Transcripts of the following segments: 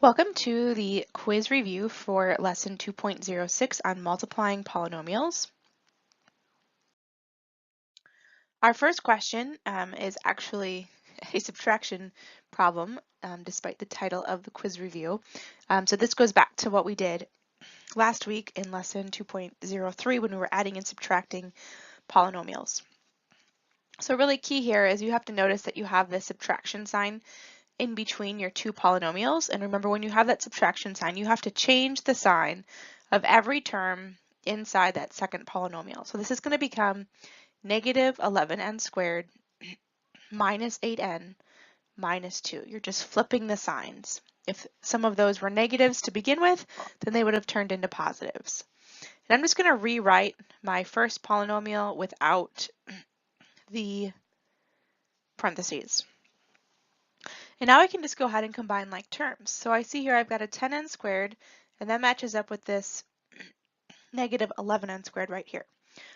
Welcome to the quiz review for lesson 2.06 on multiplying polynomials. Our first question is actually a subtraction problem, despite the title of the quiz review. So this goes back to what we did last week in lesson 2.03 when we were adding and subtracting polynomials. So really key here is you have to notice that you have this subtraction sign in between your two polynomials. And remember, when you have that subtraction sign, you have to change the sign of every term inside that second polynomial. So this is going to become negative 11n squared minus 8n minus 2. You're just flipping the signs. If some of those were negatives to begin with, then they would have turned into positives. And I'm just going to rewrite my first polynomial without the parentheses. And now I can just go ahead and combine like terms. So I see here I've got a 10n squared, and that matches up with this negative 11n squared right here.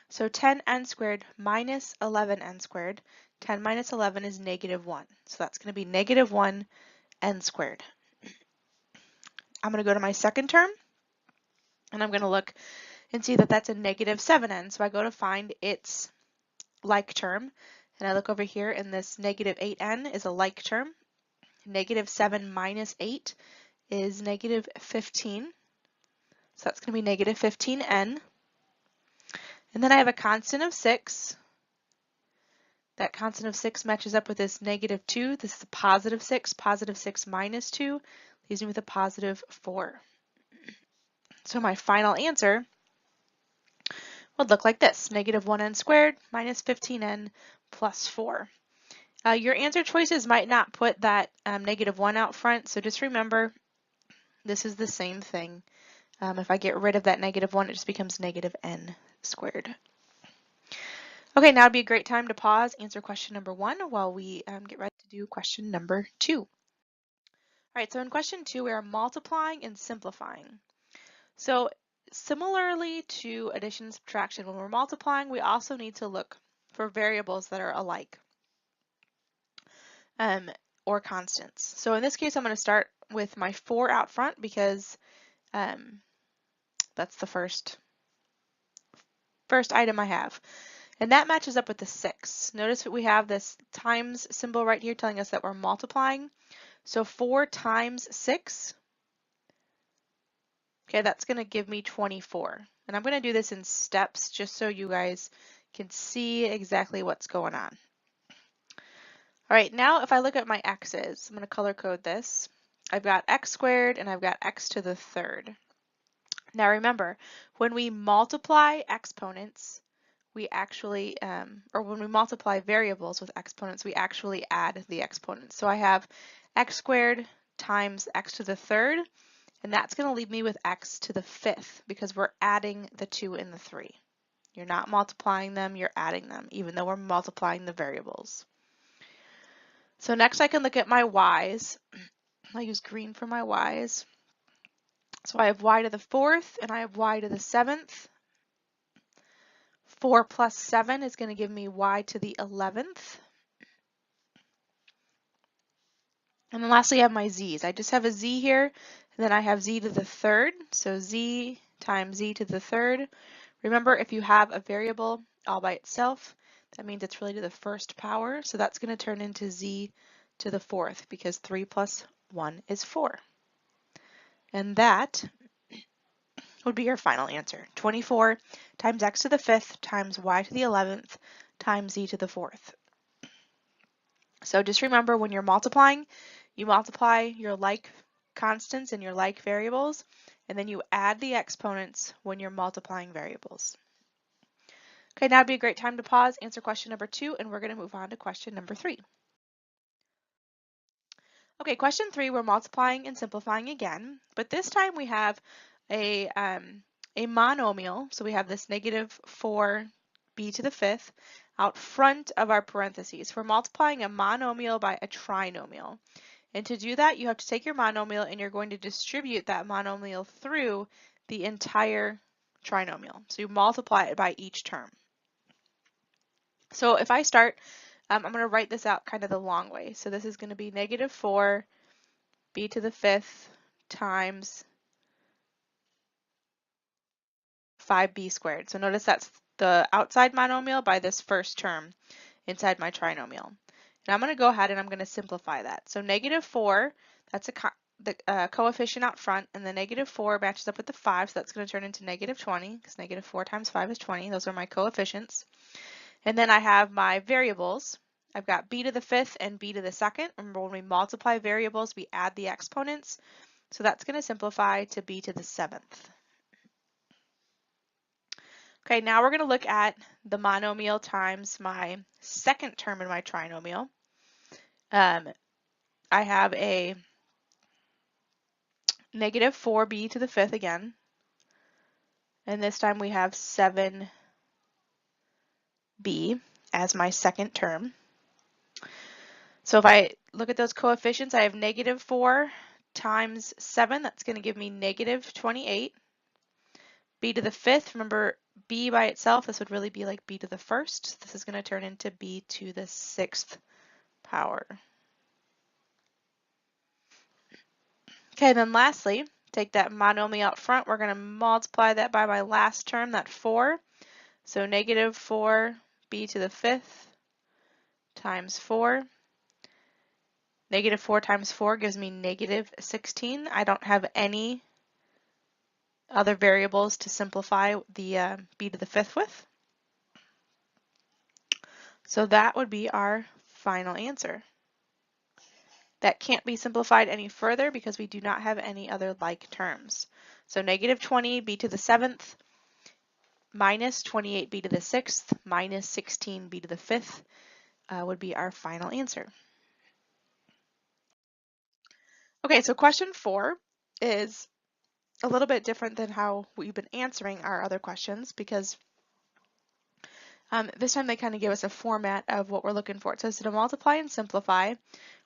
So 10n squared minus 11n squared, 10 minus 11 is negative 1. So that's going to be negative 1n squared. I'm going to go to my second term, and I'm going to look and see that that's a negative 7n. So I go to find its like term, and I look over here, and this negative 8n is a like term. Negative 7 minus 8 is negative 15. So that's going to be negative 15n. And then I have a constant of 6. That constant of 6 matches up with this negative 2. This is a positive 6. Positive 6 minus 2 leaves me with a positive 4. So my final answer would look like this. Negative 1n squared minus 15n plus 4. Your answer choices might not put that negative 1 out front, so just remember this is the same thing. If I get rid of that negative 1, it just becomes negative n squared. Okay, now would be a great time to pause, answer question number 1 while we get ready to do question number 2. All right, so in question 2, we are multiplying and simplifying. So similarly to addition and subtraction, when we're multiplying, we also need to look for variables that are alike. Or constants. So in this case, I'm going to start with my 4 out front because that's the first item I have. And that matches up with the 6. Notice that we have this times symbol right here telling us that we're multiplying. So 4 times 6, okay, that's going to give me 24. And I'm going to do this in steps just so you guys can see exactly what's going on. All right, now if I look at my x's, I'm going to color code this. I've got x squared and I've got x to the third. Now remember, when we multiply exponents, we actually, or when we multiply variables with exponents, we actually add the exponents. So I have x squared times x to the third, and that's going to leave me with x to the fifth because we're adding the 2 and the 3. You're not multiplying them, you're adding them, even though we're multiplying the variables. So next I can look at my y's. I'll use green for my y's. So I have y to the 4th and I have y to the 7th. 4 plus 7 is going to give me y to the 11th. And then lastly I have my z's. I just have a z here, and then I have z to the 3rd. So z times z to the 3rd. Remember, if you have a variable all by itself, that means it's really to the first power. So that's going to turn into z to the 4th because 3 plus 1 is 4. And that would be your final answer. 24 times x to the 5th times y to the 11th times z to the 4th. So just remember, when you're multiplying, you multiply your like constants and your like variables, and then you add the exponents when you're multiplying variables. Okay, now would be a great time to pause, answer question number 2, and we're going to move on to question number 3. Okay, question 3, we're multiplying and simplifying again, but this time we have a monomial. So we have this negative 4b to the 5th out front of our parentheses. We're multiplying a monomial by a trinomial. And to do that, you have to take your monomial and you're going to distribute that monomial through the entire trinomial. So you multiply it by each term. So if I start, I'm going to write this out kind of the long way. So this is going to be negative 4b to the 5th times 5b squared. So notice that's the outside monomial by this first term inside my trinomial. And I'm going to go ahead and I'm going to simplify that. So negative 4, that's the coefficient out front, and the negative 4 matches up with the 5, so that's going to turn into negative 20, because negative 4 times 5 is 20. Those are my coefficients. And then I have my variables. I've got b to the 5th and b to the 2nd. Remember, when we multiply variables, we add the exponents. So that's going to simplify to b to the 7th. Okay, now we're going to look at the monomial times my second term in my trinomial. I have a negative 4b to the 5th again, and this time we have 7b as my second term. So if I look at those coefficients, I have negative 4 times 7, that's going to give me negative 28. b to the 5th, remember b by itself, this would really be like b to the 1st. This is going to turn into b to the 6th power. Okay, then lastly, take that monomial out front. We're going to multiply that by my last term, that 4. So negative 4b to the 5th times 4. Negative 4 times 4 gives me negative 16. I don't have any other variables to simplify the b to the 5th with. So that would be our final answer. That can't be simplified any further because we do not have any other like terms. So negative 20b to the 7th minus 28b to the 6th minus 16b to the 5th would be our final answer. Okay, so question 4 is a little bit different than how we've been answering our other questions, because this time they kind of give us a format of what we're looking for. It says to multiply and simplify,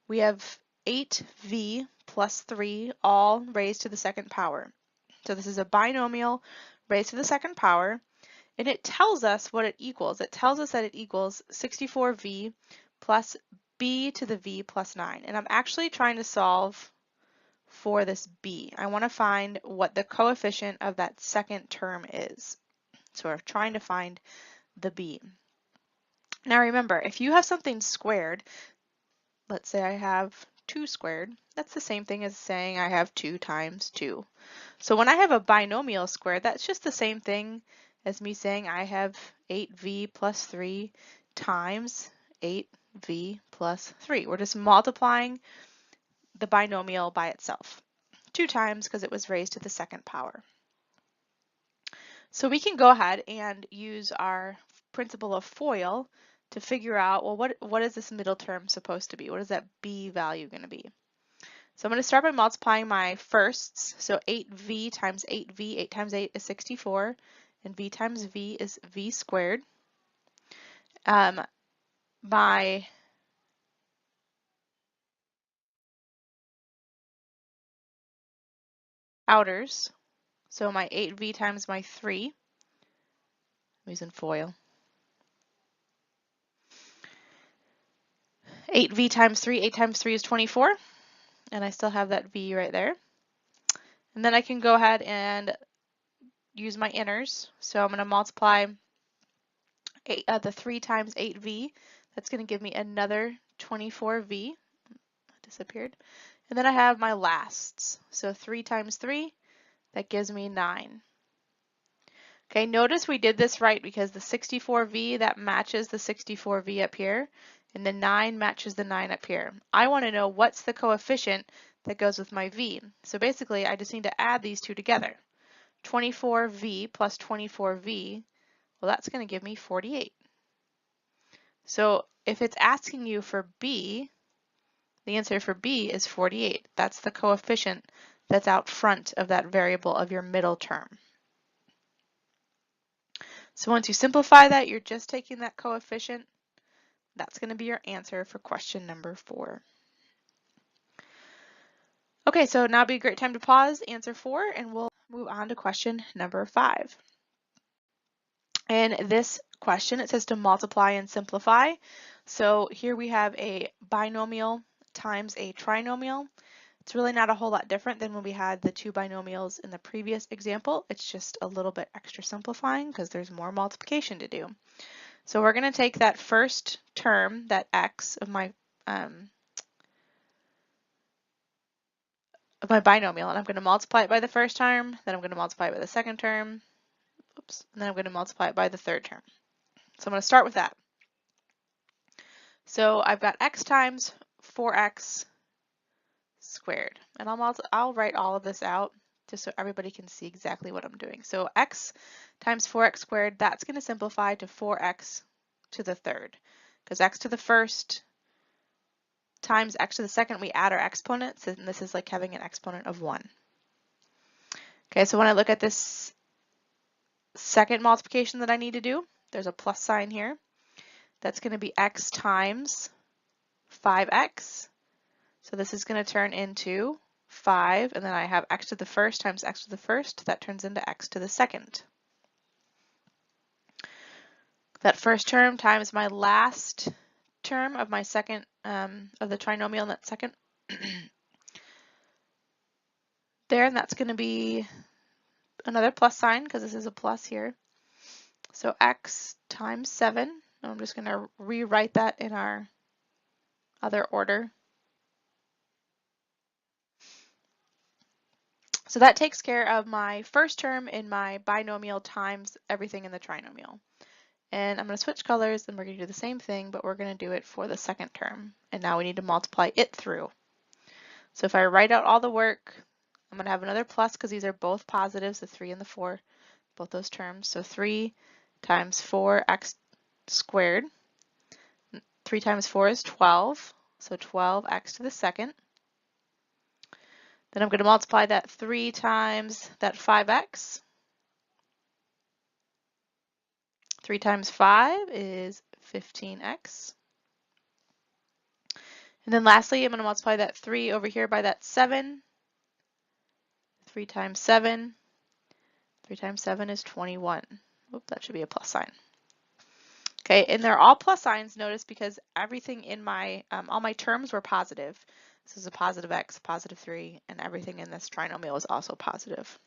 we have 8v plus 3 all raised to the second power. So this is a binomial raised to the second power, and it tells us what it equals. It tells us that it equals 64v plus b to the v plus 9. And I'm actually trying to solve for this b. I want to find what the coefficient of that second term is. So we're trying to find the b. Now remember, if you have something squared, let's say I have 2 squared, that's the same thing as saying I have 2 times 2. So when I have a binomial squared, that's just the same thing as me saying I have 8v plus 3 times 8v plus 3. We're just multiplying the binomial by itself 2 times because it was raised to the second power. So we can go ahead and use our principle of FOIL to figure out, well, what is this middle term supposed to be? What is that b value going to be? So I'm going to start by multiplying my firsts. So 8v times 8v, 8 times 8 is 64, and v times v is v squared. My outers, so my 8v times my 3, I'm using FOIL. 8v times 3, 8 times 3 is 24, and I still have that v right there. And then I can go ahead and use my inners. So I'm going to multiply the 3 times 8v. That's going to give me another 24v. Disappeared. And then I have my lasts. So 3 times 3, that gives me 9. Okay, notice we did this right because the 64v, that matches the 64v up here, and the 9 matches the 9 up here. I want to know what's the coefficient that goes with my v. So basically, I just need to add these two together. 24v plus 24v, well, that's going to give me 48. So if it's asking you for b, the answer for b is 48. That's the coefficient that's out front of that variable of your middle term. So once you simplify that, you're just taking that coefficient. That's going to be your answer for question number 4. Okay, so now would be a great time to pause, answer 4, and we'll move on to question number 5. In this question, it says to multiply and simplify. So here we have a binomial times a trinomial. It's really not a whole lot different than when we had the two binomials in the previous example. It's just a little bit extra simplifying because there's more multiplication to do. So we're going to take that first term, that x of my binomial, and I'm going to multiply it by the first term, then I'm going to multiply it by the second term, oops, and then I'm going to multiply it by the third term. So I'm going to start with that. So I've got x times 4x squared, and I'll write all of this out just so everybody can see exactly what I'm doing. So x times 4x squared, that's going to simplify to 4x to the third, because x to the first times x to the second, we add our exponents, and this is like having an exponent of 1. Okay, so when I look at this second multiplication that I need to do, there's a plus sign here. That's going to be x times 5x. So this is going to turn into 5, and then I have x to the first times x to the first. That turns into x to the second. That first term times my last term of my second, of the trinomial in that second there, and that's going to be another plus sign because this is a plus here. So x times 7, and I'm just going to rewrite that in our other order. So that takes care of my first term in my binomial times everything in the trinomial. And I'm going to switch colors and we're going to do the same thing, but we're going to do it for the second term. And now we need to multiply it through. So if I write out all the work, I'm going to have another plus because these are both positives, the 3 and the 4, both those terms. So 3 times 4x squared. 3 times 4 is 12, so 12x to the second. Then I'm going to multiply that 3 times that 5x. 3 times 5 is 15x. And then lastly, I'm going to multiply that 3 over here by that 7. 3 times 7. 3 times 7 is 21. Oop, that should be a plus sign. Okay, and they're all plus signs, notice, because everything in my, all my terms were positive. This is a positive x, positive 3, and everything in this trinomial is also positive.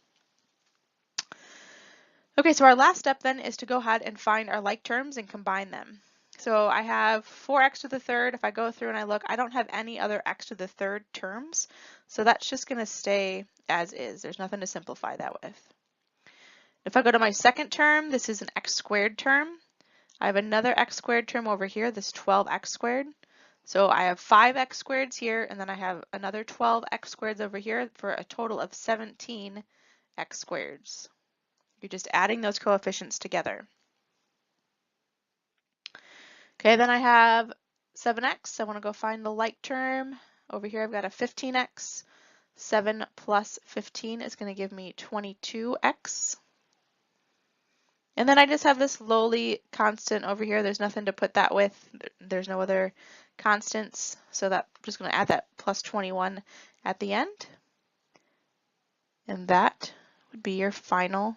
Okay, so our last step then is to go ahead and find our like terms and combine them. So I have 4x to the third. If I go through and I look, I don't have any other x to the third terms. So that's just going to stay as is. There's nothing to simplify that with. If I go to my second term, this is an x squared term. I have another x squared term over here, this 12x squared. So I have 5x squareds here, and then I have another 12x squareds over here for a total of 17x squareds. You're just adding those coefficients together. Okay, then I have 7x. I want to go find the like term. Over here I've got a 15x. 7 plus 15 is going to give me 22x. And then I just have this lowly constant over here. There's nothing to put that with. There's no other constants. So that I'm just going to add that plus 21 at the end. And that would be your final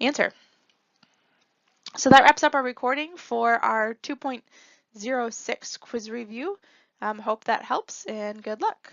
answer. So that wraps up our recording for our 2.06 quiz review. Hope that helps and good luck.